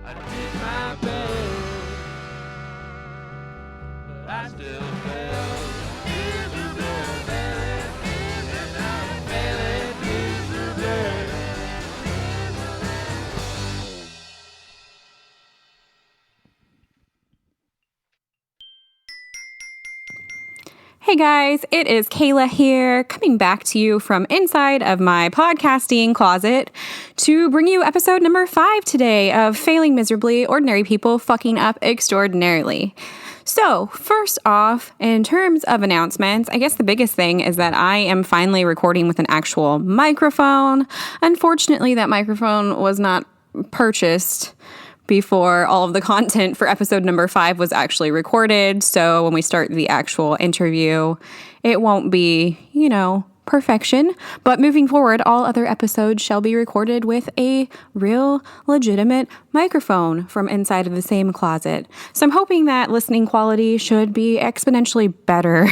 I did my best, but I still failed. Hey guys, it is Kayla here, coming back to you from inside of my podcasting closet to bring you episode number 5 today of Failing Miserably, Ordinary People Fucking Up Extraordinarily. So, first off, in terms of announcements, I guess the biggest thing is that I am finally recording with an actual microphone. Unfortunately, that microphone was not purchased before all of the content for episode number 5 was actually recorded. So when we start the actual interview, it won't be, perfection. But moving forward, all other episodes shall be recorded with a real, legitimate microphone from inside of the same closet. So I'm hoping that listening quality should be exponentially better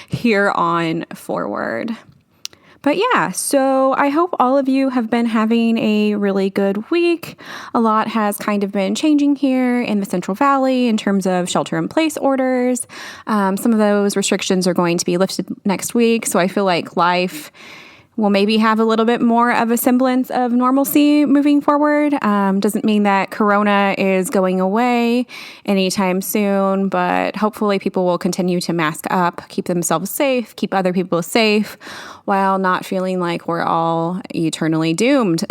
here on forward. But yeah, so I hope all of you have been having a really good week. A lot has kind of been changing here in the Central Valley in terms of shelter-in-place orders. Some of those restrictions are going to be lifted next week, so I feel like life will maybe have a little bit more of a semblance of normalcy moving forward. Doesn't mean that Corona is going away anytime soon, but hopefully people will continue to mask up, keep themselves safe, keep other people safe, while not feeling like we're all eternally doomed.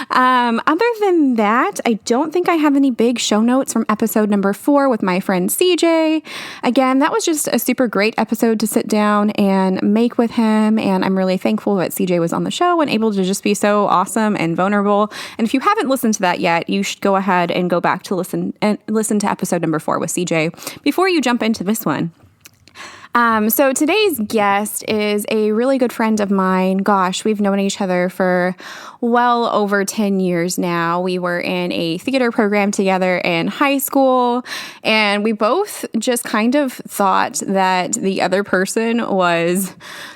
Other than that, I don't think I have any big show notes from episode number 4 with my friend CJ. Again, that was just a super great episode to sit down and make with him, and I'm really thankful that CJ was on the show and able to just be so awesome and vulnerable. And if you haven't listened to that yet, you should go ahead and go back to listen to episode number 4 with CJ before you jump into this one. So today's guest is a really good friend of mine. Gosh, we've known each other for well over 10 years now. We were in a theater program together in high school, and we both just kind of thought that the other person was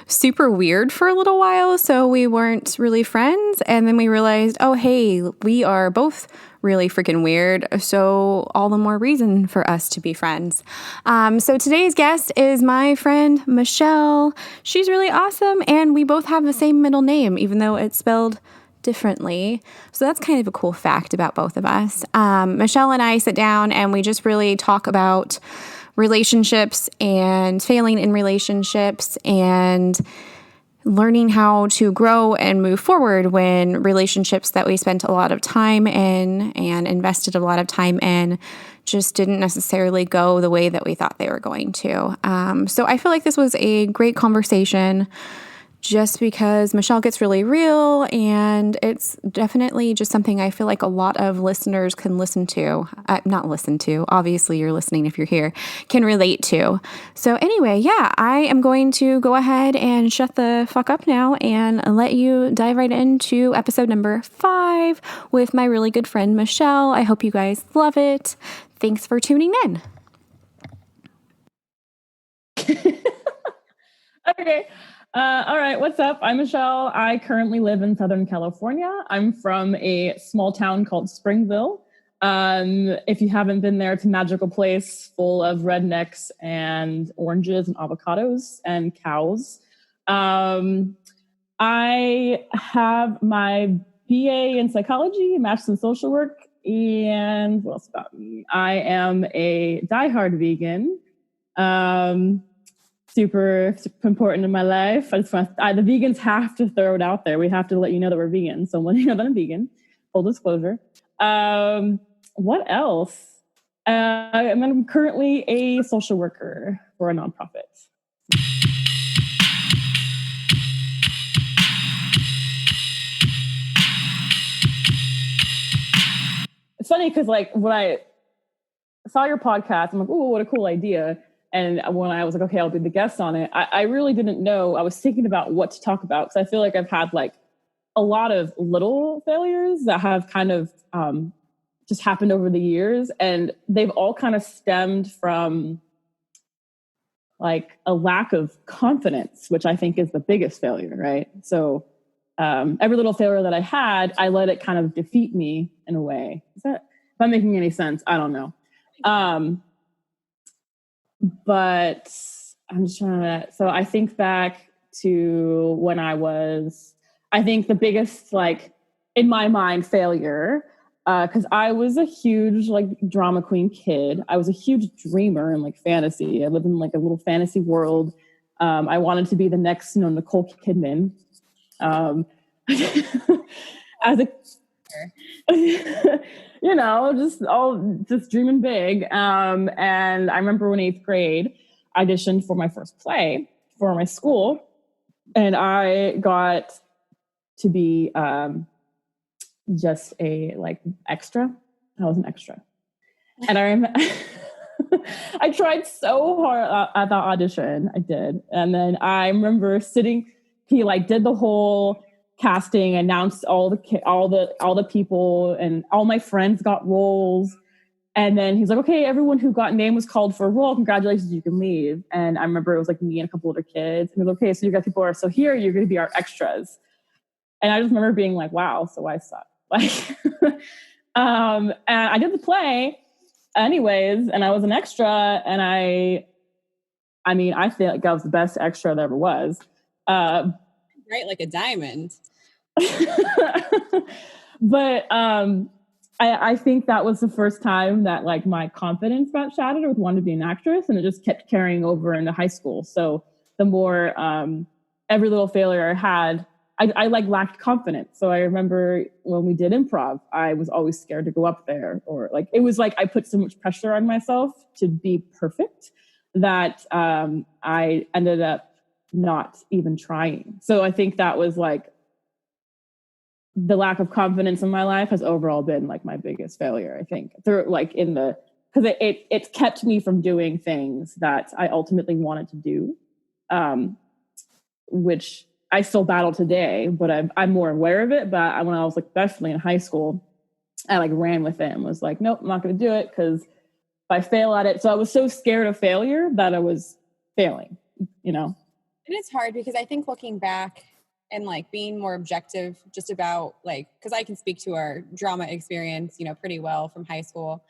super weird for a little while, so we weren't really friends. And then we realized, oh, hey, we are both really freaking weird, so all the more reason for us to be friends. So today's guest is my friend Michelle. She's really awesome, and we both have the same middle name, even though it's spelled differently. So that's kind of a cool fact about both of us. Michelle and I sit down and we just really talk about relationships and failing in relationships and learning how to grow and move forward when relationships that we spent a lot of time in and invested a lot of time in just didn't necessarily go the way that we thought they were going to. So I feel like this was a great conversation just because Michelle gets really real, and it's definitely just something I feel like a lot of listeners can obviously you're listening if you're here, can relate to. So anyway, yeah, I am going to go ahead and shut the fuck up now and let you dive right into episode number 5 with my really good friend Michelle. I hope you guys love it. Thanks for tuning in. Okay. All right. What's up? I'm Michelle. I currently live in Southern California. I'm from a small town called Springville. If you haven't been there, it's a magical place full of rednecks and oranges and avocados and cows. I have my BA in psychology, master's in social work, and what else about me? I am a diehard vegan. Super important in my life. The vegans have to throw it out there. We have to let you know that we're vegan. So when you know that I'm vegan, full disclosure. What else? I'm currently a social worker for a nonprofit. It's funny because when I saw your podcast, I'm like, oh, what a cool idea. And when I was like, okay, I'll be the guest on it, I really didn't know. I was thinking about what to talk about because I feel like I've had a lot of little failures that have kind of just happened over the years. And they've all kind of stemmed from a lack of confidence, which I think is the biggest failure, right? So every little failure that I had, I let it kind of defeat me in a way. If I'm making any sense, I don't know. But I'm just trying to, so I think back to when I think the biggest, like, in my mind, failure, because I was a huge, like, drama queen kid. I was a huge dreamer in, like, fantasy. I lived in, like, a little fantasy world. I wanted to be the next, Nicole Kidman. As a, just dreaming big. And I remember in 8th grade, I auditioned for my first play for my school, and I got to be just a, like, extra. I was an extra, and I tried so hard at that audition. I did, and then I remember sitting. He, like, did the whole casting, announced all the people, and all my friends got roles. And then he's like, okay, everyone who got name was called for a role, congratulations, you can leave. And I remember it was like me and a couple other kids. And he was okay, so you guys people are so here, you're going to be our extras. And I just remember being like, wow, so I suck. Like, and I did the play anyways, and I was an extra, and I feel like I was the best extra there ever was. Right, like a diamond. But I think that was the first time that, like, my confidence got shattered with wanting to be an actress, and it just kept carrying over into high school. So the more every little failure I had, I like lacked confidence. So I remember when we did improv, I was always scared to go up there, or, like, it was like I put so much pressure on myself to be perfect that I ended up not even trying. So I think that was, like, the lack of confidence in my life has overall been, like, my biggest failure, I think, through, like, because it kept me from doing things that I ultimately wanted to do, which I still battle today, but I'm more aware of it. But when I was, like, especially in high school, I, like, ran with it and was like, nope, I'm not going to do it because if I fail at it. So I was so scared of failure that I was failing, And it's hard because I think looking back and, like, being more objective just about, like, because I can speak to our drama experience, pretty well from high school.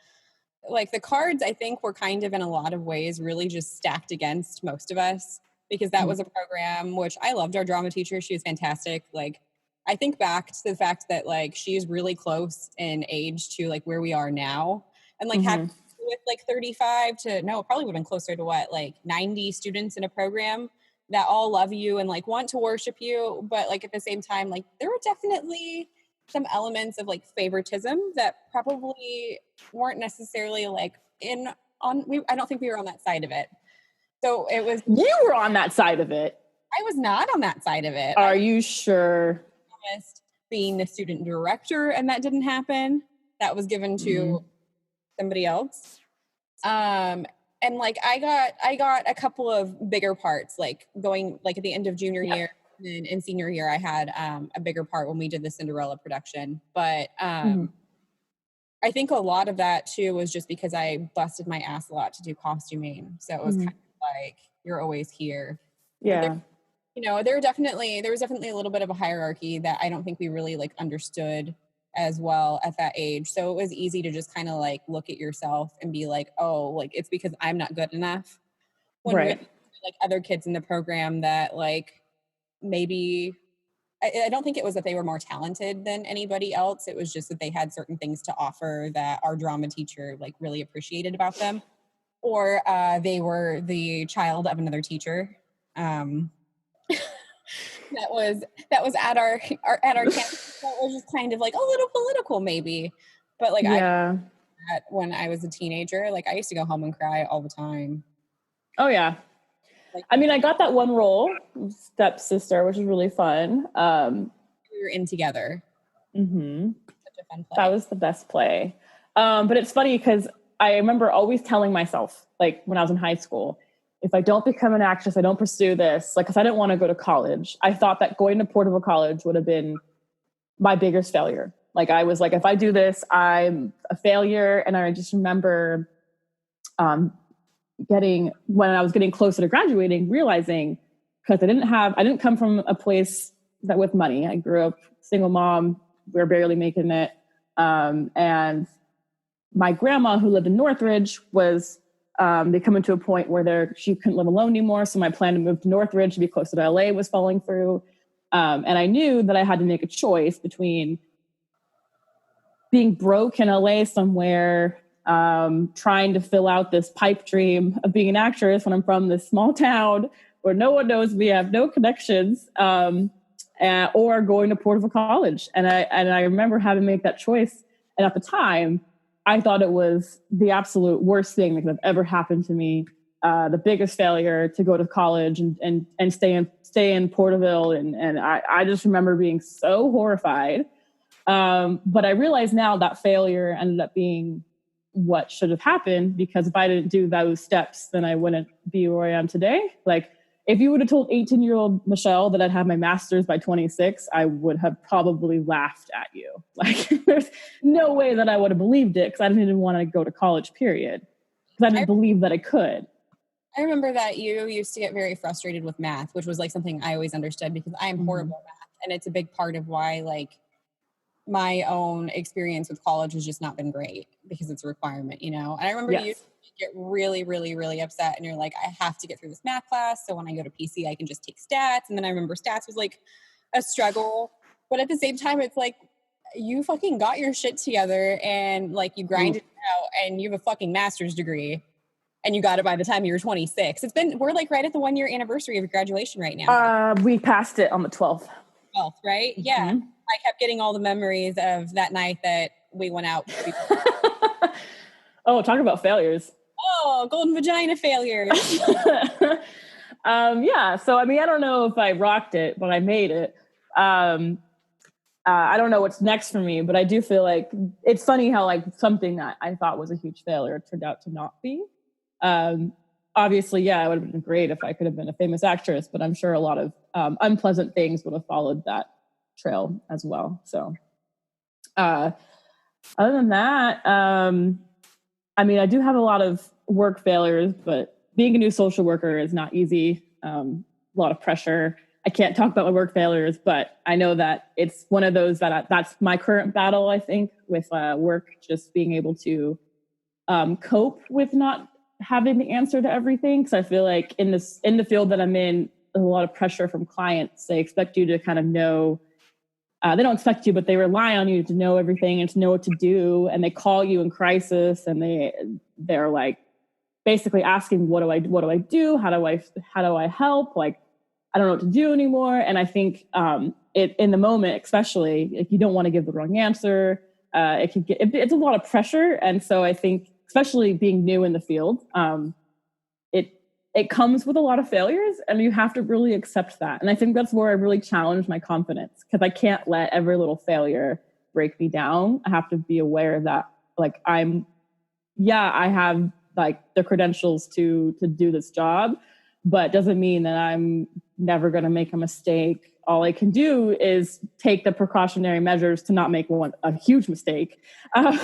Like, the cards, I think, were kind of in a lot of ways really just stacked against most of us, because that was a program which I loved. Our drama teacher, she was fantastic. Like, I think back to the fact that, like, she's really close in age to, like, where we are now. And, like, having with, like, 35 to, no, probably would have been closer to what, like 90 students in a program that all love you and, like, want to worship you. But, like, at the same time, like, there were definitely some elements of, like, favoritism that probably weren't necessarily, like, I don't think we were on that side of it. So it was. You were on that side of it. I was not on that side of it. Are you sure? Being the student director, and that didn't happen. That was given to somebody else. And, like, I got a couple of bigger parts, like, going, like, at the end of junior year, and in senior year, I had a bigger part when we did the Cinderella production. But I think a lot of that too was just because I busted my ass a lot to do costuming. So it was kind of like, you're always here. Yeah. There was definitely a little bit of a hierarchy that I don't think we really, like, understood as well at that age. So it was easy to just kind of, like, look at yourself and be like, oh, like, it's because I'm not good enough. When right. really, like, other kids in the program that, like, maybe I don't think it was that they were more talented than anybody else. It was just that they had certain things to offer that our drama teacher, like, really appreciated about them, or they were the child of another teacher. That was at our campus. That was just kind of, like, a little political maybe, but, like, when I was a teenager, like, I used to go home and cry all the time. Oh yeah. Like, I mean, I got that one role, stepsister, which was really fun. We were in together. Such a fun play. That was the best play. But it's funny because I remember always telling myself, like, when I was in high school, if I don't become an actress, I don't pursue this, like, because I didn't want to go to college. I thought that going to Porterville College would have been my biggest failure. Like, I was like, if I do this, I'm a failure. And I just remember when I was getting closer to graduating, realizing, because I didn't come from a place that with money. I grew up single mom. We were barely making it. And my grandma, who lived in Northridge, was coming to a point where she couldn't live alone anymore. So my plan to move to Northridge to be closer to LA was falling through. And I knew that I had to make a choice between being broke in LA somewhere, trying to fill out this pipe dream of being an actress when I'm from this small town where no one knows me, I have no connections, or going to Porterville College. And I remember having to make that choice. And at the time, I thought it was the absolute worst thing that could have ever happened to me. The biggest failure to go to college and stay in Porterville. And I just remember being so horrified. But I realize now that failure ended up being what should have happened, because if I didn't do those steps, then I wouldn't be where I am today. Like, if you would have told 18-year-old Michelle that I'd have my master's by 26, I would have probably laughed at you. Like, there's no way that I would have believed it, because I didn't even want to go to college, period. Because I didn't believe that I could. I remember that you used to get very frustrated with math, which was like something I always understood, because I'm horrible at math. And it's a big part of why, like, my own experience with college has just not been great, because it's a requirement, you know? And I remember you get really, really, really upset, and you're like, I have to get through this math class, so when I go to PC, I can just take stats. And then I remember stats was like a struggle. But at the same time, it's like, you fucking got your shit together, and like, you grinded it out, and you have a fucking master's degree, and you got it by the time you were 26. We're like right at the 1-year anniversary of your graduation right now. We passed it on the 12th. 12th, right? Mm-hmm. Yeah. I kept getting all the memories of that night that we went out. Oh, talk about failures. Oh, golden vagina failures. Yeah. So, I mean, I don't know if I rocked it, but I made it. I don't know what's next for me, but I do feel like it's funny how, like, something that I thought was a huge failure turned out to not be. Obviously, yeah, it would have been great if I could have been a famous actress, but I'm sure a lot of unpleasant things would have followed that trail as well. So, other than that, I mean, I do have a lot of work failures, but being a new social worker is not easy. A lot of pressure. I can't talk about my work failures, but I know that it's one of those that's my current battle, I think, with work, just being able to cope with not having the answer to everything. Because I feel like in the field that I'm in, there's a lot of pressure from clients. They expect you to kind of know. They don't expect you, but they rely on you to know everything and to know what to do. And they call you in crisis, and they're like basically asking, what do I do? How do I help? Like, I don't know what to do anymore. And I think in the moment, especially, like, you don't want to give the wrong answer. It's a lot of pressure. And so I think, especially being new in the field, it comes with a lot of failures, and you have to really accept that. And I think that's where I really challenge my confidence, because I can't let every little failure break me down. I have to be aware that, like, I have like the credentials to do this job, but doesn't mean that I'm never going to make a mistake. All I can do is take the precautionary measures to not make a huge mistake. Because,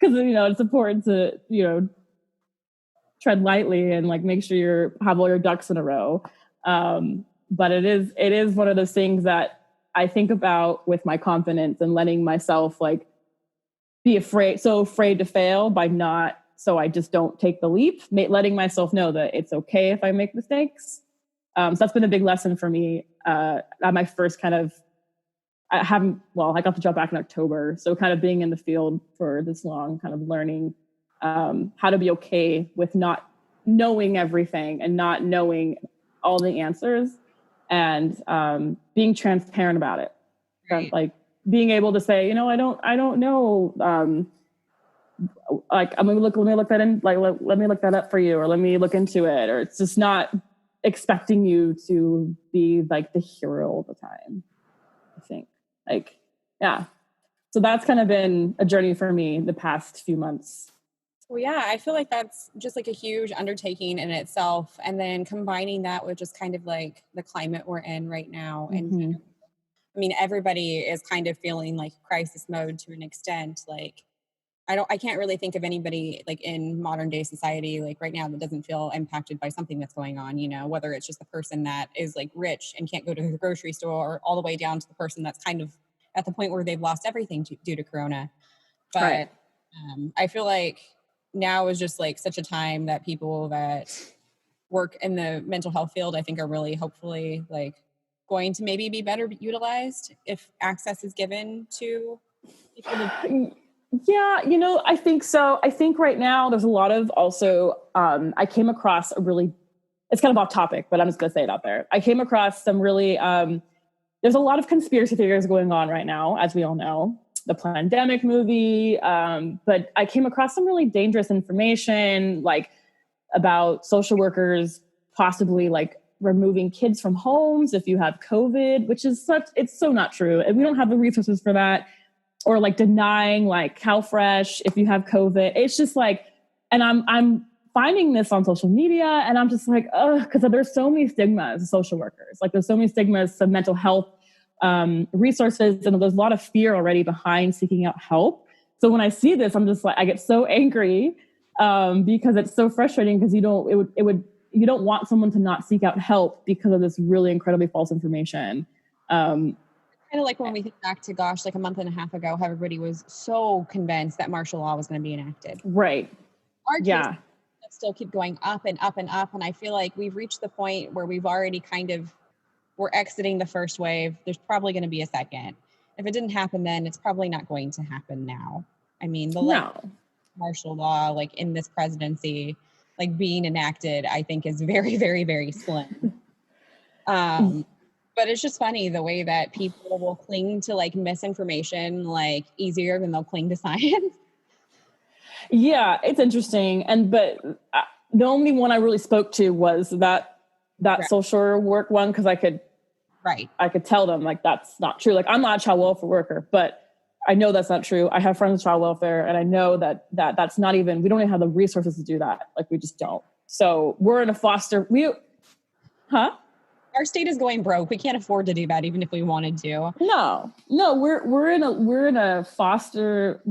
it's important to, tread lightly and, like, make sure you have all your ducks in a row. But it is one of those things that I think about with my confidence, and letting myself, like, be afraid to fail so I just don't take the leap, letting myself know that it's okay if I make mistakes. So that's been a big lesson for me. At my first I got the job back in October. So kind of being in the field for this long, kind of learning how to be okay with not knowing everything and not knowing all the answers, and being transparent about it. Right. Like, being able to say, I don't know. Like, let me look that in, like, let me look that up for you, or let me look into it. Or it's just not expecting you to be like the hero all the time, I think. Like, yeah. So that's kind of been a journey for me the past few months. Well, yeah, I feel like that's just like a huge undertaking in itself. And then combining that with just kind of like the climate we're in right now. And I mean, everybody is kind of feeling like crisis mode to an extent. Like, I can't really think of anybody, like, in modern day society, like right now, that doesn't feel impacted by something that's going on, whether it's just the person that is, like, rich and can't go to the grocery store, or all the way down to the person that's kind of at the point where they've lost everything due to Corona. But Right. I feel like now is just like such a time that people that work in the mental health field, I think, are really hopefully like going to maybe be better utilized if access is given to people to. Yeah, I think so. I think right now there's a lot of also, I came across it's kind of off topic, but I'm just going to say it out there. I came across some really, there's a lot of conspiracy theories going on right now, as we all know, the pandemic movie. But I came across some really dangerous information, like about social workers possibly like removing kids from homes if you have COVID, which is it's so not true. And we don't have the resources for that. Or like denying like cow fresh if you have COVID. It's just like, and I'm finding this on social media and I'm just like, because there's so many stigmas of social workers. Like there's so many stigmas of mental health resources, and there's a lot of fear already behind seeking out help. So when I see this, I'm just like, I get so angry because it's so frustrating because you don't want someone to not seek out help because of this really incredibly false information. Kind of like when we think back to, like a month and a half ago, how everybody was so convinced that martial law was going to be enacted. Right. Our cases still keep going up and up and up. And I feel like we've reached the point where we've already we're exiting the first wave. There's probably going to be a second. If it didn't happen then, it's probably not going to happen now. I mean, martial law, like in this presidency, like being enacted, I think is very, very, very slim. But it's just funny the way that people will cling to like misinformation, like easier than they'll cling to science. Yeah, it's interesting. But the only one I really spoke to was that right. social work one, because I could tell them like that's not true. Like I'm not a child welfare worker, but I know that's not true. I have friends with child welfare, and I know that's not even. We don't even have the resources to do that. Like we just don't. So we're in a foster. Our state is going broke. We can't afford to do that, even if we wanted to. No, we're in a foster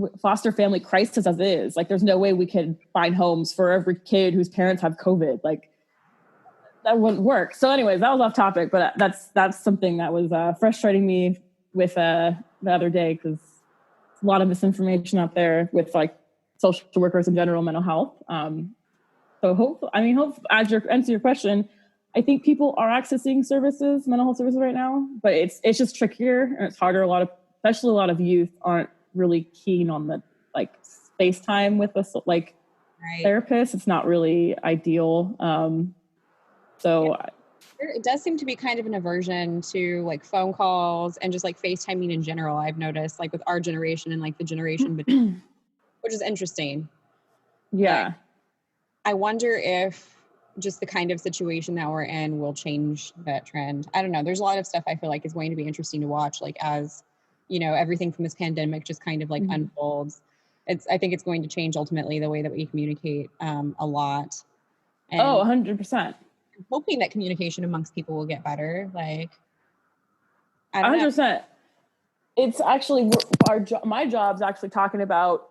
family crisis as is. Like, there's no way we can find homes for every kid whose parents have COVID. Like, that wouldn't work. So, anyways, that was off topic, but that's something that was frustrating me with the other day, because a lot of misinformation out there with like social workers in general, mental health. So answer your question. I think people are accessing mental health services right now, but it's just trickier and it's harder. Especially a lot of youth aren't really keen on the like FaceTime with us, like therapist. It's not really ideal. It does seem to be kind of an aversion to like phone calls and just like FaceTiming in general. I've noticed like with our generation and like the generation between, which is interesting. Yeah. Like, I wonder if just the kind of situation that we're in will change that trend. I don't know. There's a lot of stuff I feel like is going to be interesting to watch, like as, everything from this pandemic just kind of like unfolds. I think it's going to change ultimately the way that we communicate a lot. And 100%. I'm hoping that communication amongst people will get better. Like, I don't 100%. Know. It's actually my job's actually talking about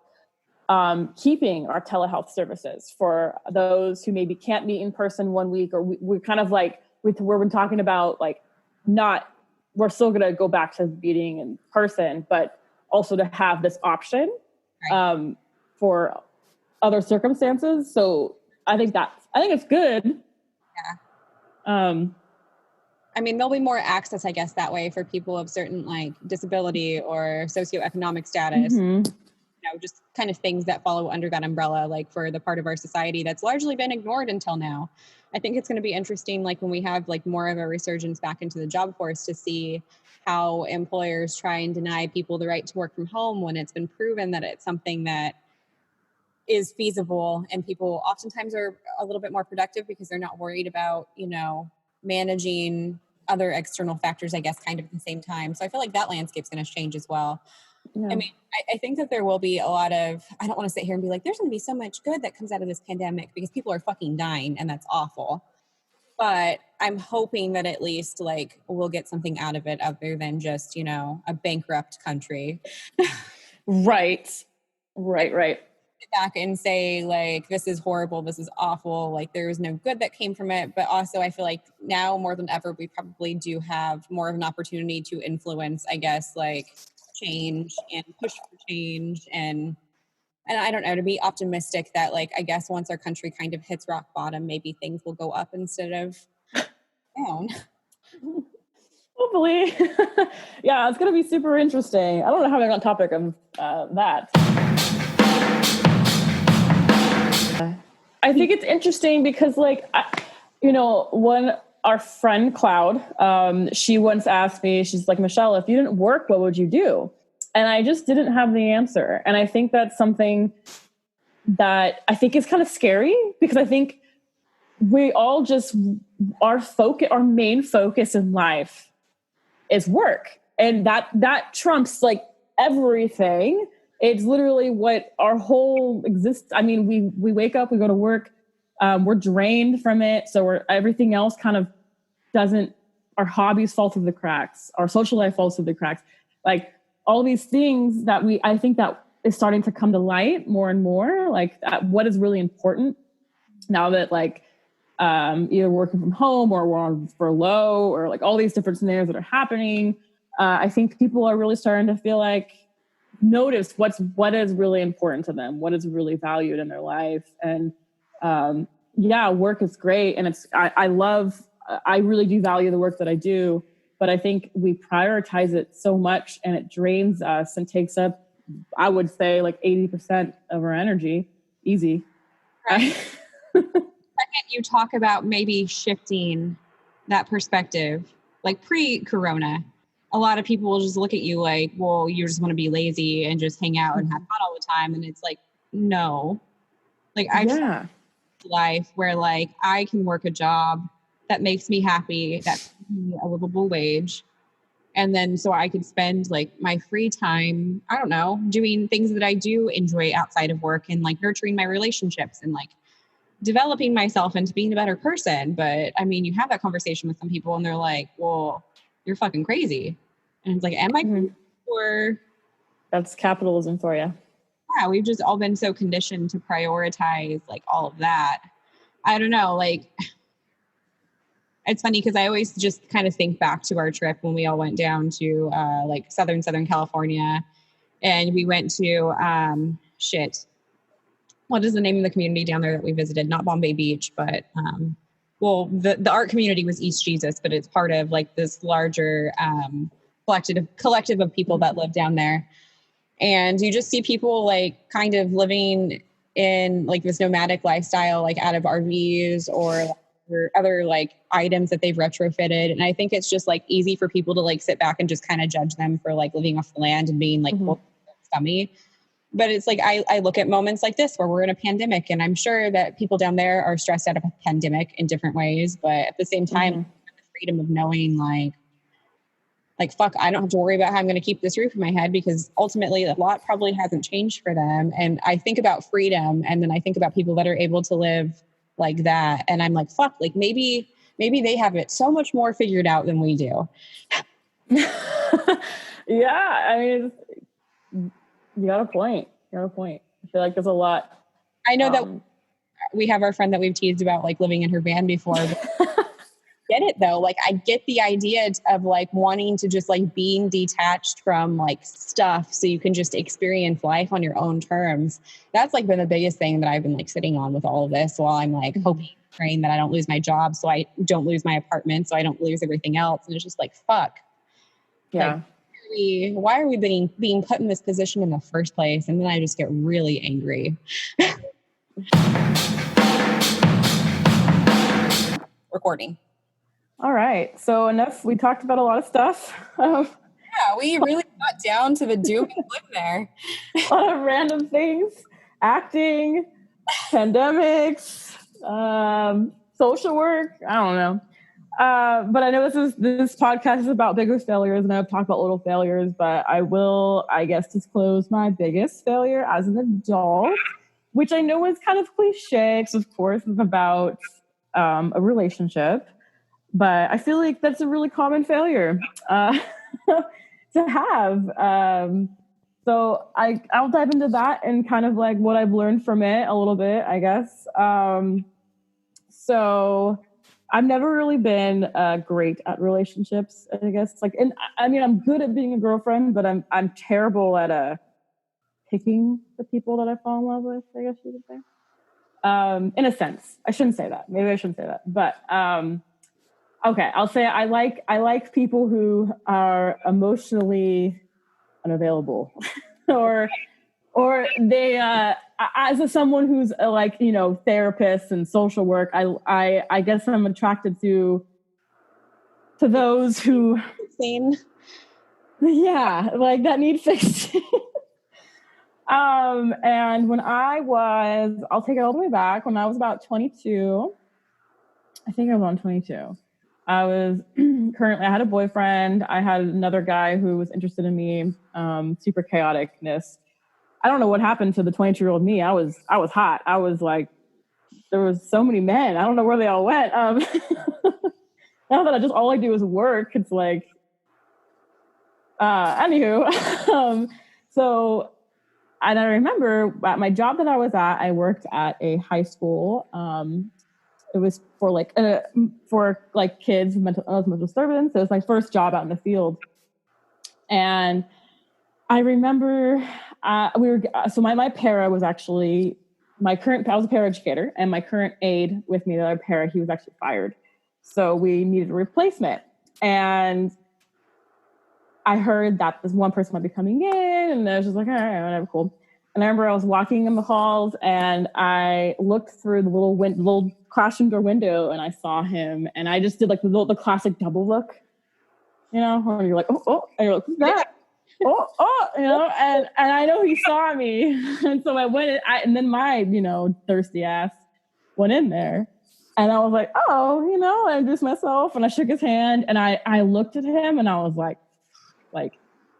keeping our telehealth services for those who maybe can't meet in person 1 week, or we're kind of like we're talking about like we're still going to go back to meeting in person, but also to have this option for other circumstances. So I think it's good. Yeah. I mean, there'll be more access, I guess, that way for people of certain like disability or socioeconomic status. Just kind of things that follow under that umbrella, like for the part of our society that's largely been ignored until now. I think it's going to be interesting, like when we have like more of a resurgence back into the job force, to see how employers try and deny people the right to work from home when it's been proven that it's something that is feasible, and people oftentimes are a little bit more productive because they're not worried about, managing other external factors, I guess, kind of at the same time. So I feel like that landscape's going to change as well. Yeah. I mean, I think that there will be a lot of, I don't want to sit here and be like, there's going to be so much good that comes out of this pandemic, because people are fucking dying and that's awful. But I'm hoping that at least like we'll get something out of it other than just, a bankrupt country. Right. Sit back and say like, this is horrible, this is awful, like there is no good that came from it. But also I feel like now more than ever, we probably do have more of an opportunity to influence, I guess, like change and push for change and I don't know, to be optimistic that like I guess once our country kind of hits rock bottom, maybe things will go up instead of down. Hopefully. Yeah, it's going to be super interesting. I don't know how I got on topic of that. I think it's interesting because, like, when our friend Cloud, she once asked me, she's like, Michelle, if you didn't work, what would you do? And I just didn't have the answer. And I think that's something that I think is kind of scary because I think we all just, our main focus in life is work. And that trumps like everything. It's literally what our whole existence. I mean, we wake up, we go to work, we're drained from it. So everything else kind of doesn't, our hobbies fall through the cracks, our social life falls through the cracks. Like all these things that I think that is starting to come to light more and more, like what is really important now that like, either working from home or we're on furlough or like all these different scenarios that are happening. I think people are really starting to feel like notice what is really important to them, what is really valued in their life. And work is great. And I really do value the work that I do, but I think we prioritize it so much and it drains us and takes up, I would say like 80% of our energy. Easy. Right. Second, you talk about maybe shifting that perspective, like pre-corona, a lot of people will just look at you like, well, you just want to be lazy and just hang out and have fun all the time. And it's like, no, like I've a life where like I can work a job that makes me happy, that pays me a livable wage. And then so I could spend like my free time, I don't know, doing things that I do enjoy outside of work and like nurturing my relationships and like developing myself into being a better person. But I mean, you have that conversation with some people and they're like, well, you're fucking crazy. And it's like, am I crazy? Or that's capitalism for you. Yeah, we've just all been so conditioned to prioritize like all of that. I don't know, like it's funny because I always just kind of think back to our trip when we all went down to like Southern California, and we went to what is the name of the community down there that we visited? Not Bombay Beach, but the art community was East Jesus, but it's part of like this larger collective of people that live down there. And you just see people like kind of living in like this nomadic lifestyle, like out of RVs or other like items that they've retrofitted. And I think it's just like easy for people to like sit back and just kind of judge them for like living off the land and being like scummy. But it's like, I look at moments like this where we're in a pandemic, and I'm sure that people down there are stressed out of a pandemic in different ways. But at the same time, the freedom of knowing like, fuck, I don't have to worry about how I'm going to keep this roof in my head, because ultimately a lot probably hasn't changed for them. And I think about freedom, and then I think about people that are able to live like that. And I'm like, fuck, like maybe they have it so much more figured out than we do. Yeah. I mean, you got a point. I feel like there's a lot. I know that we have our friend that we've teased about like living in her van before. But get it though. Like I get the idea of like wanting to just like being detached from like stuff so you can just experience life on your own terms. That's like been the biggest thing that I've been like sitting on with all of this, while I'm like hoping, praying that I don't lose my job, so I don't lose my apartment, so I don't lose everything else. And it's just like, fuck. Yeah. Like, why are we being put in this position in the first place? And then I just get really angry. Recording. All right. So enough. We talked about a lot of stuff. Yeah, we really got down to the doom and gloom there. A lot of random things. Acting, pandemics, social work. I don't know. But I know this podcast is about bigger failures, and I've talked about little failures, but I will, I guess, disclose my biggest failure as an adult, which I know is kind of cliche, because of course it's about a relationship, but I feel like that's a really common failure to have. So I'll dive into that and kind of like what I've learned from it a little bit, I guess. So I've never really been great at relationships, I guess. Like, and I mean, I'm good at being a girlfriend, but I'm terrible at picking the people that I fall in love with, I guess you could say. In a sense. I shouldn't say that. Maybe I shouldn't say that. But okay, I'll say I like people who are emotionally unavailable or they as someone who's like, you know, therapist and social work, I guess I'm attracted to those who Same. yeah, like that need fixing. And when I'll take it all the way back, when I was about 22, I think I was on 22. I was I had a boyfriend. I had another guy who was interested in me, super chaoticness. I don't know what happened to the 22-year-old me. I was hot. I was like, there was so many men. I don't know where they all went. Now that all I do is work, it's like, anywho. So, and I remember at my job that I was at, I worked at a high school. It was for kids with mental disturbance. It was my first job out in the field. And I remember my para was actually I was a paraeducator, and my current aide with me, the other para, he was actually fired. So we needed a replacement. And I heard that this one person might be coming in, and I was just like, all right, whatever, cool. And I remember I was walking in the halls, and I looked through the little classroom door window, and I saw him, and I just did like the classic double look, you know, where you're like, oh, and you're like, who's that? oh, you know, and I know he saw me. And so I went and then my, you know, thirsty ass went in there, and I was like, oh, you know, I introduced myself, and I shook his hand, and I looked at him, and I was like,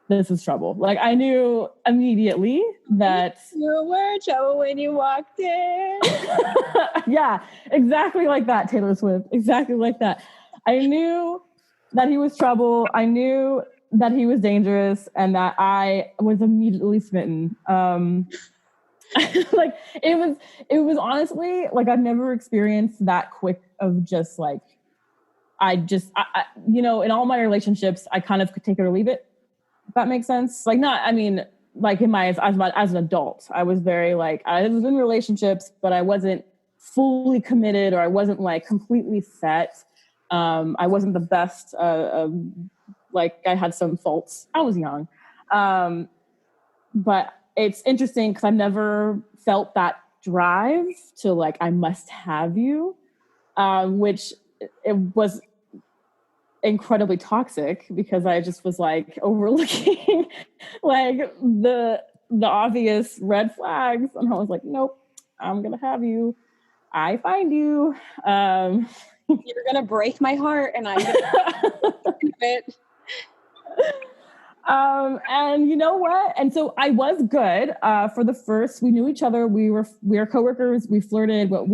this is trouble. Like, I knew immediately that you were trouble when you walked in. Yeah, exactly like that, Taylor Swift. Exactly like that. I knew that he was trouble. I knew that he was dangerous, and that I was immediately smitten. Like, it was honestly like I've never experienced that quick of just like, I you know, in all my relationships, I kind of could take it or leave it. If that makes sense. Like, not, I mean, like in as an adult, I was very like, I was in relationships, but I wasn't fully committed, or I wasn't like completely set. I wasn't the best. Like, I had some faults. I was young. But it's interesting because I've never felt that drive to like, I must have you, which it was incredibly toxic, because I just was like overlooking like the obvious red flags, and I was like, nope, I'm gonna have you. I find you. You're gonna break my heart, and I'm gonna it. And you know what? And so I was good for the first. We knew each other. We were coworkers. We flirted, but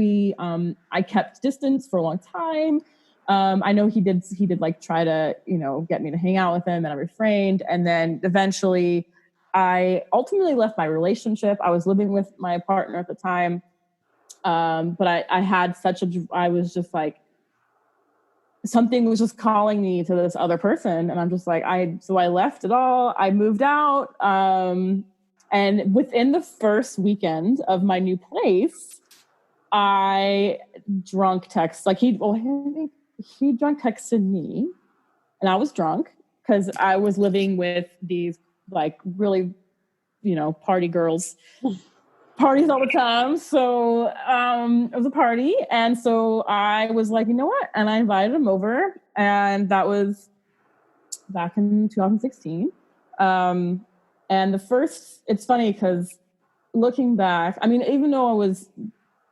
I kept distance for a long time. I know he did like try to, you know, get me to hang out with him, and I refrained. And then eventually I ultimately left my relationship. I was living with my partner at the time. But I had I was just like, something was just calling me to this other person. And I'm just like, so I left it all. I moved out. And within the first weekend of my new place, I drunk text, like he drunk texted me, and I was drunk because I was living with these like really, you know, party girls, parties all the time. So it was a party, and so I was like, you know what? And I invited him over, and that was back in 2016. And it's funny because looking back, I mean, even though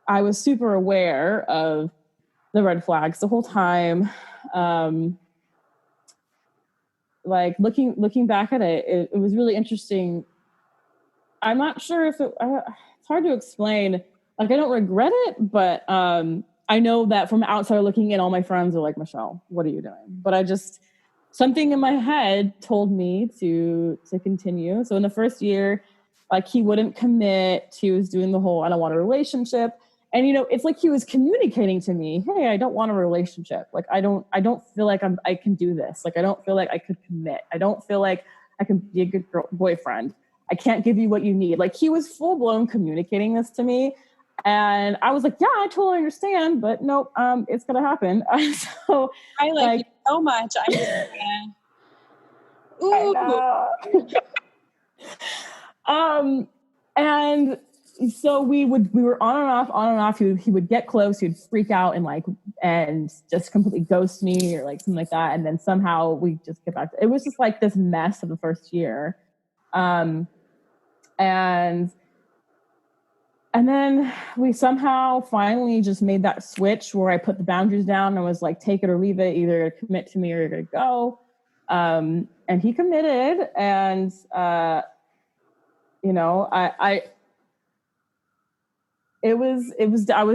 I was super aware of the red flags the whole time. Like looking back at it was really interesting. I'm not sure if it's hard to explain. Like, I don't regret it, but I know that from outside looking in, all my friends are like, Michelle, what are you doing? But something in my head told me to continue. So in the first year, like, he wouldn't commit. He was doing the whole, I don't want a relationship. And, it's like he was communicating to me, hey, I don't want a relationship. Like, I don't feel like I can do this. Like, I don't feel like I could commit. I don't feel like I can be a good boyfriend. I can't give you what you need. Like, he was full blown communicating this to me. And I was like, yeah, I totally understand, but nope, it's going to happen. So I like you so much. I'm just gonna... I know. And so we were on and off. He would get close, he'd freak out and just completely ghost me or like something like that. And then somehow we just get back. It was just like this mess of the first year. And then we somehow finally just made that switch where I put the boundaries down and was like, take it or leave it, either commit to me or you're going to go. And he committed. And, I was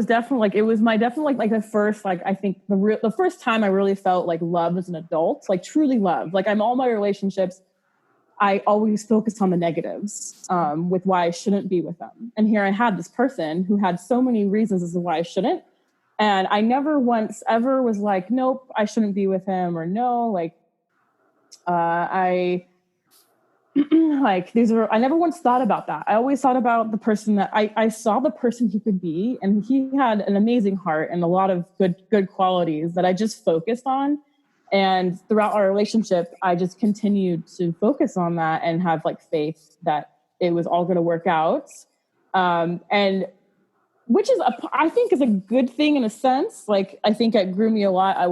definitely like, it was definitely the first, like, I think the first time I really felt like love as an adult, like truly love. Like, I'm all my relationships, I always focused on the negatives with why I shouldn't be with them. And here I had this person who had so many reasons as to why I shouldn't. And I never once ever was like, nope, I shouldn't be with him, or no, like, I never once thought about that. I always thought about the person that I saw the person he could be, and he had an amazing heart and a lot of good qualities that I just focused on. And throughout our relationship, I just continued to focus on that and have like faith that it was all going to work out. And which is, I think is a good thing in a sense. Like, I think it grew me a lot. I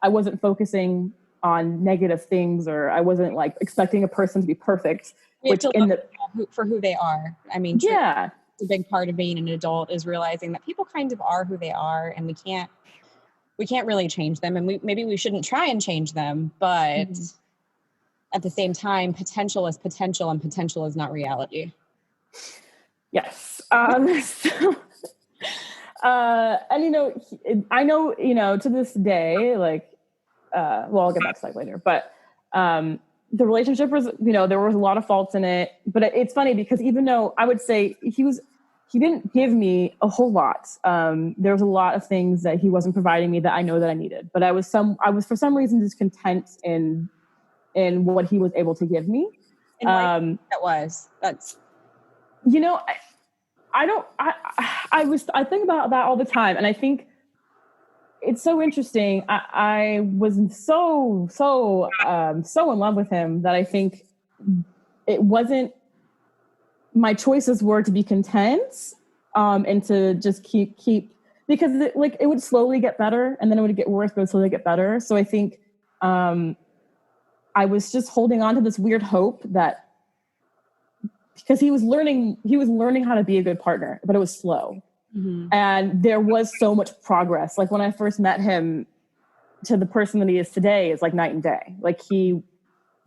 wasn't focusing on negative things, or I wasn't like expecting a person to be perfect. Which for who they are. I mean, yeah, it's a big part of being an adult is realizing that people kind of are who they are, and we can't really change them, and maybe we shouldn't try and change them, but at the same time, potential is potential, and potential is not reality. Yes. And I know, to this day, like, I'll get back to that later, but the relationship was, there was a lot of faults in it, but it's funny because even though I would say he didn't give me a whole lot. There was a lot of things that he wasn't providing me that I know that I needed, but I was for some reason just content in what he was able to give me. And that's, I think about that all the time. And I think it's so interesting. I was so in love with him that I think it wasn't, my choices were to be content, and to just keep because it would slowly get better, and then it would get worse, but it would slowly get better. So I think I was just holding on to this weird hope that, because he was learning how to be a good partner, but it was slow. Mm-hmm. And there was so much progress. Like, when I first met him to the person that he is today is like night and day. Like, he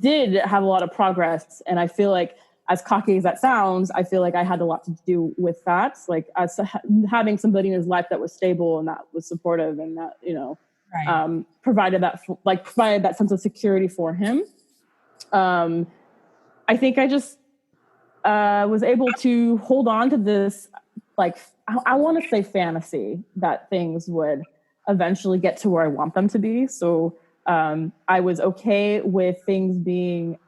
did have a lot of progress, and I feel like, as cocky as that sounds, I feel like I had a lot to do with that. Like, as having somebody in his life that was stable and that was supportive and that, right. provided that sense of security for him. I think I just was able to hold on to this, like, I want to say fantasy that things would eventually get to where I want them to be. So I was okay with things being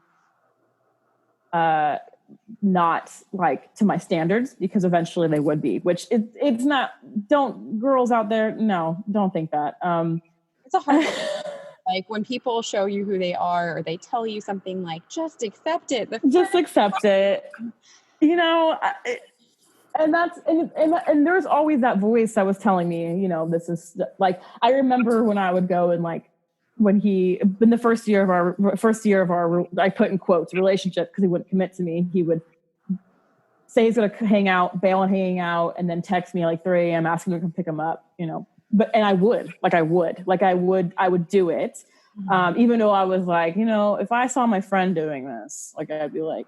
not like to my standards, because eventually they would be, which it's not. Don't, girls out there, no, don't think that. It's a hard like, when people show you who they are, or they tell you something like, just accept it. Just accept it. And there's always that voice that was telling me, this is like, I remember when I would go and like, when in the first year of our, I put in quotes, relationship, because he wouldn't commit to me. He would say he's going to hang out, bail on hanging out, and then text me at like 3 a.m. asking me to come pick him up, and I would do it. Mm-hmm. Even though I was like, if I saw my friend doing this, like, I'd be like,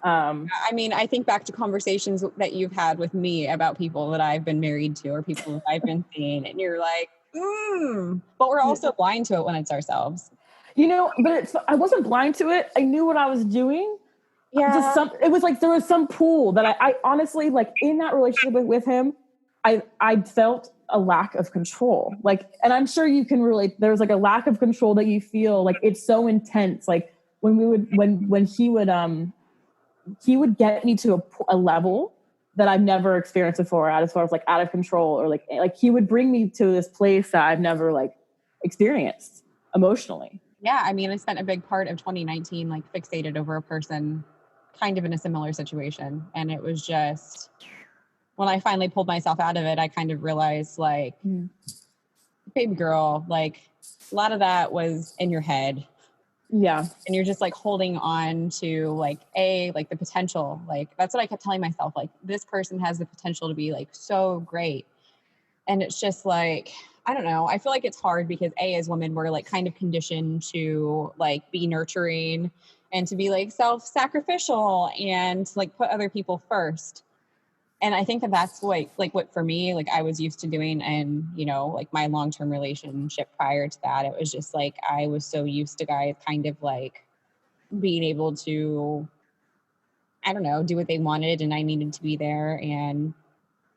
I mean, I think back to conversations that you've had with me about people that I've been married to, or people that I've been seeing, and you're like, but we're also blind to it when it's ourselves. But I wasn't blind to it. I knew what I was doing. Yeah. It was like, there was some pool that I honestly, like, in that relationship with him, I felt a lack of control. Like, and I'm sure you can relate. There's like a lack of control that you feel like it's so intense. Like when he would get me to a level that I've never experienced before, as far as like out of control, or like he would bring me to this place that I've never like experienced emotionally. Yeah, I mean, I spent a big part of 2019 like fixated over a person kind of in a similar situation. And it was just, when I finally pulled myself out of it, I kind of realized like, baby girl, like a lot of that was in your head. Yeah. And you're just like holding on to like the potential. Like that's what I kept telling myself. Like this person has the potential to be like so great. And it's just like, I don't know. I feel like it's hard because as women, we're like kind of conditioned to like be nurturing and to be like self-sacrificial and like put other people first. And I think that that's like what for me, like I was used to doing. And, you know, like my long-term relationship prior to that, it was just like, I was so used to guys kind of like being able to, I don't know, do what they wanted. And I needed to be there and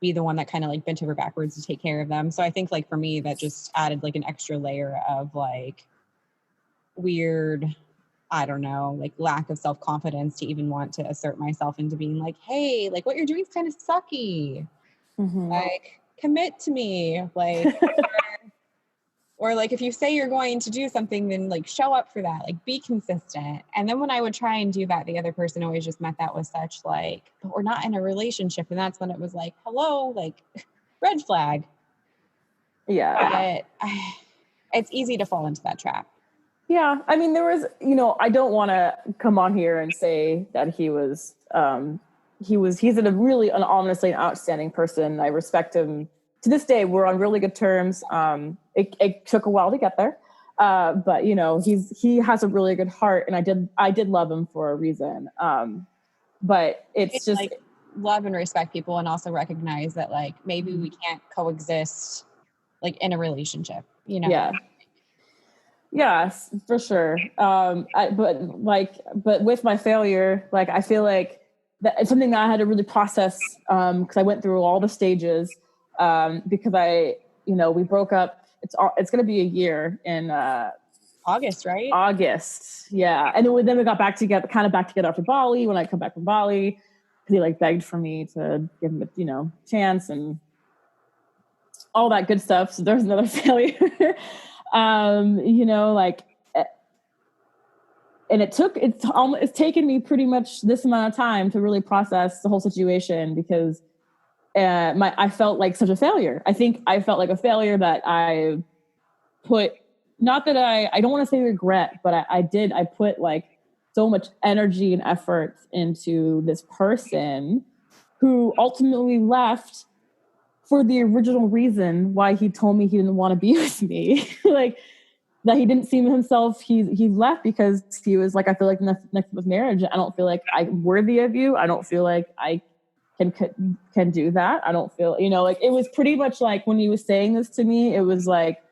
be the one that kind of like bent over backwards to take care of them. So I think like for me, that just added like an extra layer of like weird, I don't know, like lack of self-confidence to even want to assert myself into being like, hey, like what you're doing is kind of sucky. Like commit to me. Like, or like if you say you're going to do something, then like show up for that, like be consistent. And then when I would try and do that, the other person always just met that with such like, but we're not in a relationship. And that's when it was like, hello, like red flag. Yeah. But it's easy to fall into that trap. Yeah. I mean, there was, you know, I don't want to come on here and say that he's honestly an outstanding person. I respect him to this day. We're on really good terms. It took a while to get there. But you know, he has a really good heart, and I did love him for a reason. But it's just like love and respect people, and also recognize that like maybe we can't coexist like in a relationship, you know? Yeah. Yes, for sure. But with my failure, like I feel like that it's something that I had to really process because I went through all the stages because we broke up. It's going to be a year in August, right? August, yeah. And then we got back together after Bali. When I come back from Bali, because he like begged for me to give him a chance and all that good stuff. So there's another failure. And it's taken me pretty much this amount of time to really process the whole situation because I felt like such a failure. I think I felt like a failure that I put, not that I don't want to say regret, but I put like so much energy and effort into this person who ultimately left for the original reason why he told me he didn't want to be with me. Like that he didn't see himself. He left because he was like, I feel like next with marriage, I don't feel like I'm worthy of you. I don't feel like I can do that. I don't feel, like it was pretty much like when he was saying this to me, it was like,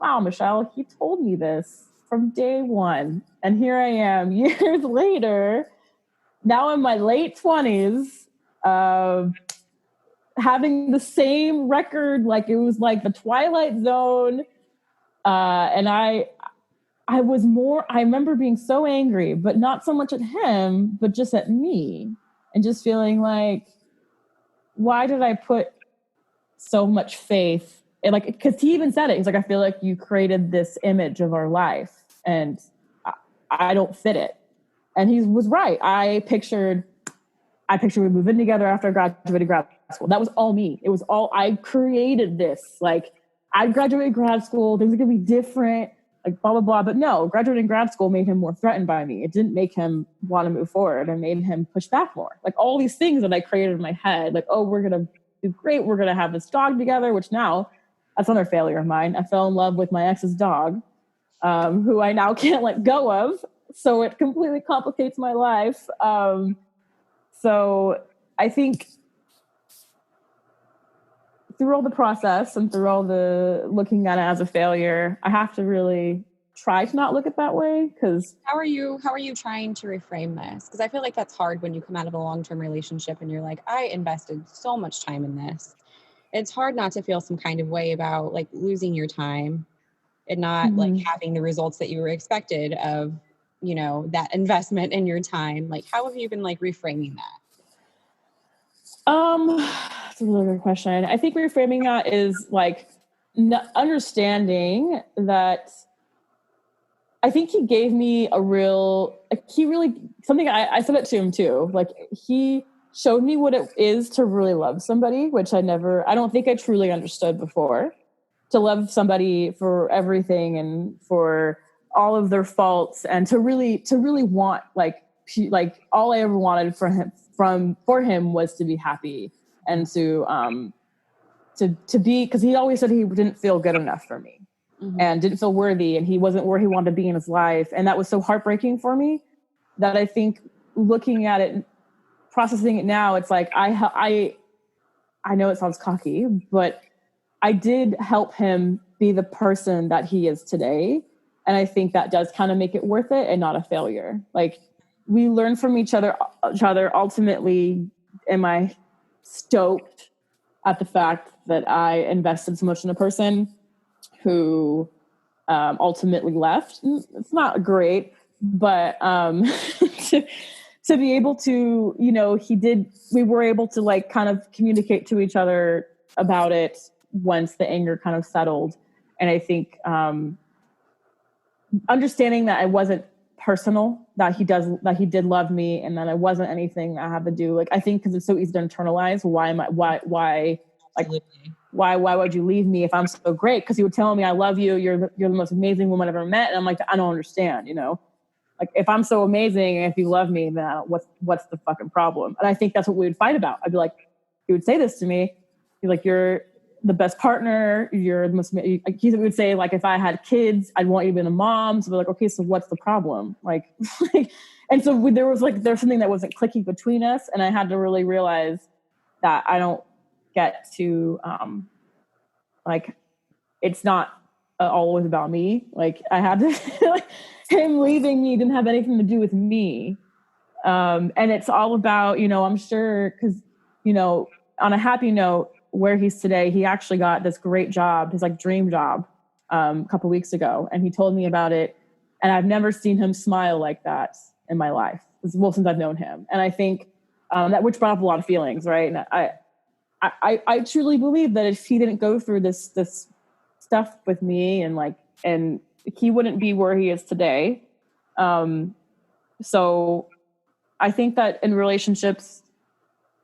wow, Michelle, he told me this from day one. And here I am years later, now in my late 20s, having the same record, like it was like the Twilight Zone. And I remember being so angry, but not so much at him, but just at me, and just feeling like, why did I put so much faith? And like, because he even said it, he's like, I feel like you created this image of our life, and I don't fit it. And he was right. I pictured we moving together after I graduated grad school. That was all me. It was all, I created this. Like, I graduated grad school, things are gonna be different, like blah, blah, blah. But no, graduating grad school made him more threatened by me. It didn't make him want to move forward and made him push back more. Like all these things that I created in my head, like, oh, we're gonna do great. We're gonna have this dog together, which now, that's another failure of mine. I fell in love with my ex's dog, who I now can't let go of. So it completely complicates my life. So I think through all the process and through all the looking at it as a failure, I have to really try to not look at it that way. Because how are you trying to reframe this? Because I feel like that's hard when you come out of a long-term relationship and you're like, I invested so much time in this, it's hard not to feel some kind of way about like losing your time and not like having the results that you were expected of, you know, that investment in your time. Like, how have you been like reframing that? That's a really good question. I think reframing that is like understanding that I think he gave me a real, like, he really, something I said it to him too. Like, he showed me what it is to really love somebody, which I don't think I truly understood before. To love somebody for everything and for all of their faults, and to really want, like all I ever wanted for him was to be happy and to be, because he always said he didn't feel good enough for me. And didn't feel worthy, and he wasn't where he wanted to be in his life. And that was so heartbreaking for me that I think looking at it, processing it now, it's like, I know it sounds cocky, but I did help him be the person that he is today. And I think that does kind of make it worth it and not a failure. Like, we learn from each other. Ultimately, am I stoked at the fact that I invested so much in a person who ultimately left? It's not great, but to be able to, you know, we were able to like kind of communicate to each other about it once the anger kind of settled. And I think understanding that it wasn't personal, that he did love me, and that it wasn't anything I had to do. Like, I think because it's so easy to internalize, why would you leave me if I'm so great? Because he would tell me, I love you, you're the most amazing woman I've ever met. And I'm like, I don't understand, you know? Like, if I'm so amazing and if you love me, then what's the fucking problem? And I think that's what we would fight about. I'd be like, he would say this to me. He's like, you're the best partner. You're the most, he would say, like, if I had kids, I'd want you to be the mom. So we're like, okay, so what's the problem? Like, and so there's something that wasn't clicking between us. And I had to really realize that I don't get to, like, it's not always about me. Like, I had to, like, him leaving me didn't have anything to do with me. And it's all about, you know, I'm sure, because, you know, on a happy note, where he's today, he actually got this great job, his like dream job, a couple of weeks ago. And he told me about it. And I've never seen him smile like that in my life. Well, since I've known him. And I think that, which brought up a lot of feelings, right? And I truly believe that if he didn't go through this stuff with me, and he wouldn't be where he is today. So I think that in relationships,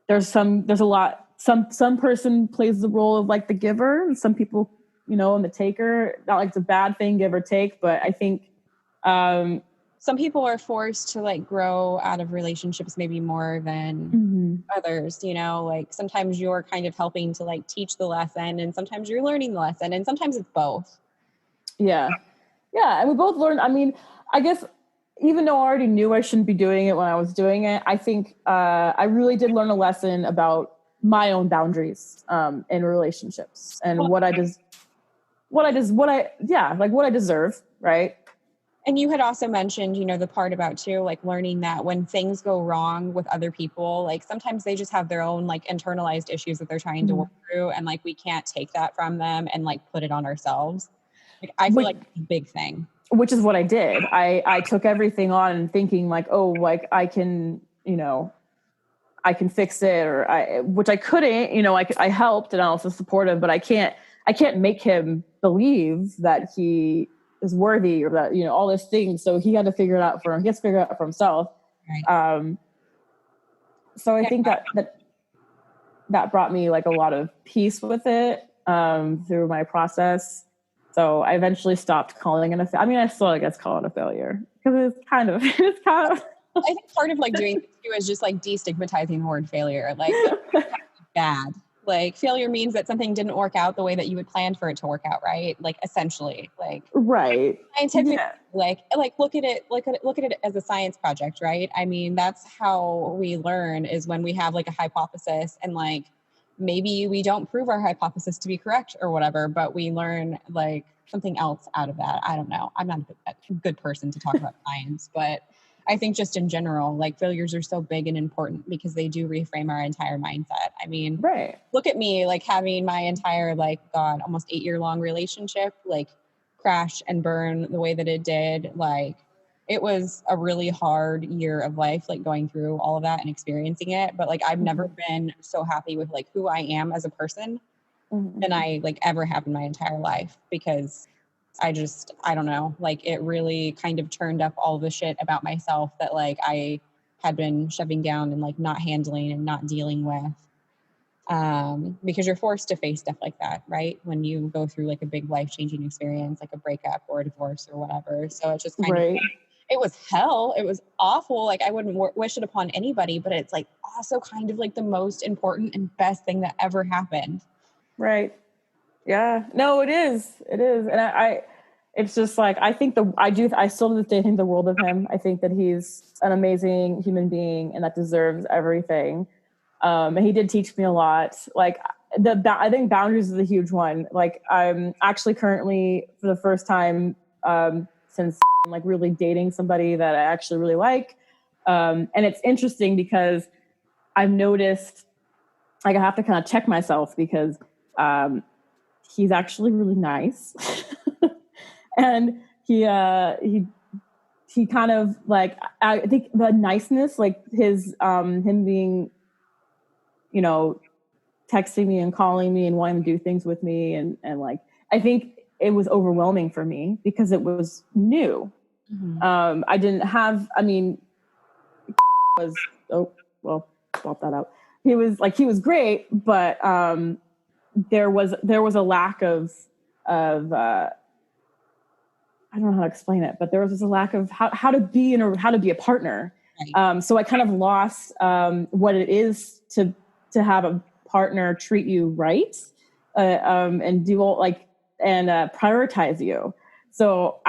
there's a lot, some person plays the role of like the giver, and some people, you know, and the taker. Not like it's a bad thing, give or take, but I think some people are forced to like grow out of relationships maybe more than others, you know, like sometimes you're kind of helping to like teach the lesson, and sometimes you're learning the lesson, and sometimes it's both. Yeah. And we both learned, I mean, I guess, even though I already knew I shouldn't be doing it when I was doing it, I think I really did learn a lesson about my own boundaries in relationships, and what I deserve, right? And you had also mentioned, you know, the part about too, like learning that when things go wrong with other people, like sometimes they just have their own like internalized issues that they're trying to work through. And like, we can't take that from them and like put it on ourselves. Like, I feel like it's a big thing. Which is what I did. I took everything on thinking like, oh, like I can, you know, I can fix it, which I couldn't, you know, I helped and I was supportive, but I can't make him believe that he is worthy, or that, you know, all these things. So he had to figure it out for him. He has to figure it out for himself. Right. So I think that brought me like a lot of peace with it through my process. So I eventually stopped calling it I mean, I still, I guess, call it a failure, because it's kind of I think part of like doing it too is just like destigmatizing the word failure. Like, bad. Like, failure means that something didn't work out the way that you had planned for it to work out, right? Like, essentially, like, right. Scientific, like look at it as a science project, right? I mean, that's how we learn, is when we have like a hypothesis, and like maybe we don't prove our hypothesis to be correct or whatever, but we learn like something else out of that. I don't know. I'm not a good person to talk about science, but I think just in general, like failures are so big and important because they do reframe our entire mindset. I mean, Right. look at me, like having my entire, like, God, almost 8-year-long relationship, like crash and burn the way that it did. Like, it was a really hard year of life, like going through all of that and experiencing it. But like, I've never been so happy with like who I am as a person than I like ever have in my entire life, because I don't know, like it really kind of turned up all the shit about myself that like I had been shoving down and like not handling and not dealing with. Because you're forced to face stuff like that, right? When you go through like a big life-changing experience, like a breakup or a divorce or whatever. So it's just kind of, it was hell. It was awful. Like I wouldn't wish it upon anybody, but it's like also kind of like the most important and best thing that ever happened. Right. Yeah. No, it is. It is. And I it's just like, I think I still to this day think the world of him. I think that he's an amazing human being and that deserves everything. And he did teach me a lot. Like I think boundaries is a huge one. Like I'm actually currently for the first time, since like really dating somebody that I actually really like. And it's interesting because I've noticed, like I have to kind of check myself because, he's actually really nice. And he kind of like, I think the niceness, like his, him being, you know, texting me and calling me and wanting to do things with me. And like, I think it was overwhelming for me because it was new. I didn't have, I mean, was, oh, well, swap that out. He was great, but, there was a lack of I don't know how to explain it, but there was just a lack of how to be how to be a partner. Right. So I kind of lost what it is to have a partner treat you right, and do all like and prioritize you. So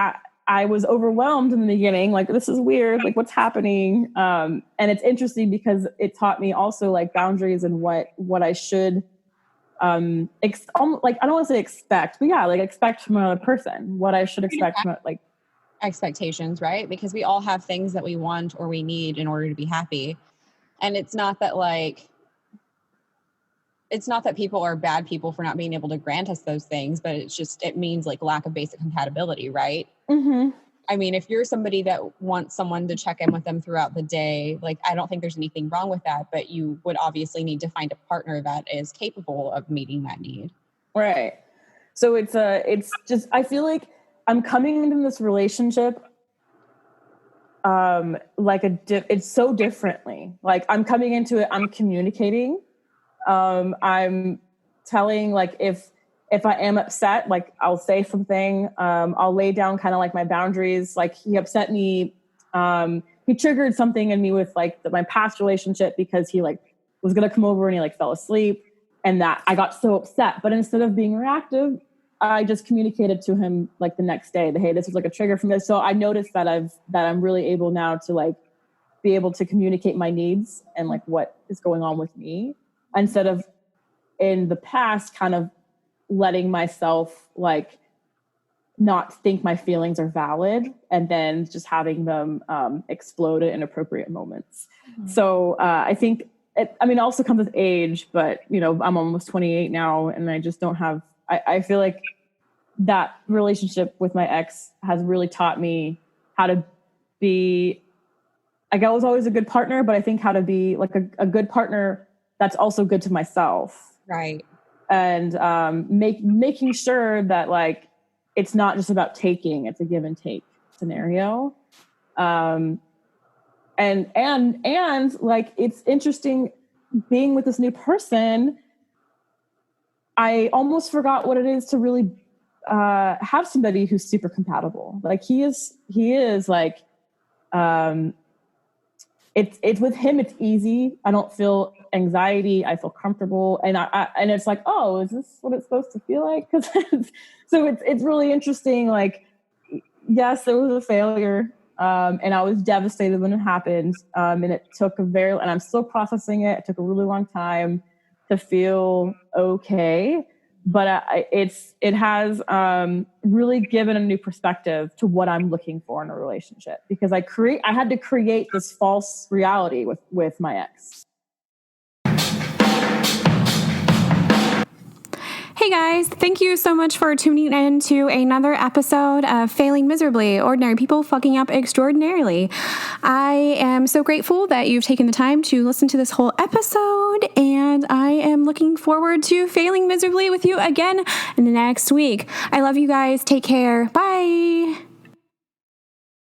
I was overwhelmed in the beginning, like this is weird, like what's happening. And it's interesting because it taught me also like boundaries and what I should like I don't want to say expect, but yeah, like expect from another person what I should expect from like expectations, right? Because we all have things that we want or we need in order to be happy. And it's not that people are bad people for not being able to grant us those things, but it means like lack of basic compatibility, right? I mean, if you're somebody that wants someone to check in with them throughout the day, like, I don't think there's anything wrong with that, but you would obviously need to find a partner that is capable of meeting that need. Right. So it's just, I feel like I'm coming into this relationship, it's so differently. Like I'm coming into it, I'm communicating. I'm telling, like, if I am upset, like I'll say something, I'll lay down kind of like my boundaries. Like he upset me. He triggered something in me with like my past relationship because he like was going to come over and he like fell asleep and that I got so upset, but instead of being reactive, I just communicated to him like the next day that, hey, this was like a trigger for me. So I noticed that I'm really able now to like be able to communicate my needs and like what is going on with me instead of in the past kind of letting myself like not think my feelings are valid and then just having them explode at inappropriate moments. So I think it also comes with age, but you know, I'm almost 28 now and I just don't have, I feel like that relationship with my ex has really taught me how to be, like I was always a good partner, but I think how to be like a good partner that's also good to myself. Right. And making sure that like it's not just about taking, it's a give and take scenario. And like it's interesting being with this new person. I almost forgot what it is to really have somebody who's super compatible. Like he is like it's with him, it's easy. I don't feel anxiety. I feel comfortable. And and it's like, oh, is this what it's supposed to feel like? Cause so it's really interesting. Like, yes, it was a failure. And I was devastated when it happened. And it took and I'm still processing it. It took a really long time to feel okay. but it has really given a new perspective to what I'm looking for in a relationship, because I had to create this false reality with my ex. Hey guys, thank you so much for tuning in to another episode of Failing Miserably, Ordinary People Fucking Up Extraordinarily. I am so grateful that you've taken the time to listen to this whole episode, and I am looking forward to failing miserably with you again next week. I love you guys. Take care. Bye.